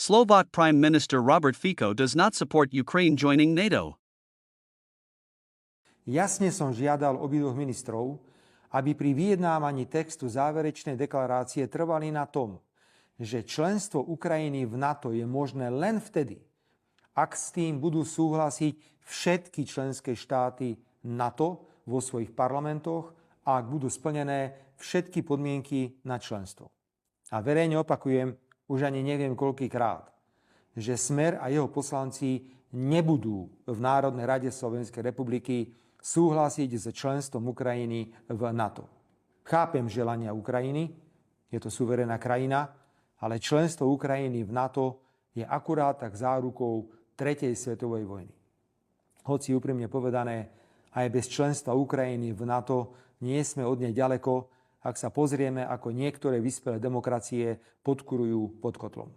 Slovak Prime Minister Robert Fico does not support Ukraine joining NATO. Jasne som žiadal obidvoch ministrov, aby pri vyjednávaní textu záverečnej deklarácie trvali na tom, že členstvo Ukrajiny v NATO je možné len vtedy, ak s tým budú súhlasiť všetky členské štáty NATO vo svojich parlamentoch a ak budú splnené všetky podmienky na členstvo. A verejne opakujem, už ani neviem koľkýkrát, že Smer a jeho poslanci nebudú v Národnej rade Slovenskej republiky súhlasiť s členstvom Ukrajiny v NATO. Chápem želania Ukrajiny, je to suverénna krajina, ale členstvo Ukrajiny v NATO je akurát tak zárukou Tretej svetovej vojny. Hoci úprimne povedané, aj bez členstva Ukrajiny v NATO nie sme od nej ďaleko, ak sa pozrieme, ako niektoré vyspelé demokracie podkurujú pod kotlom.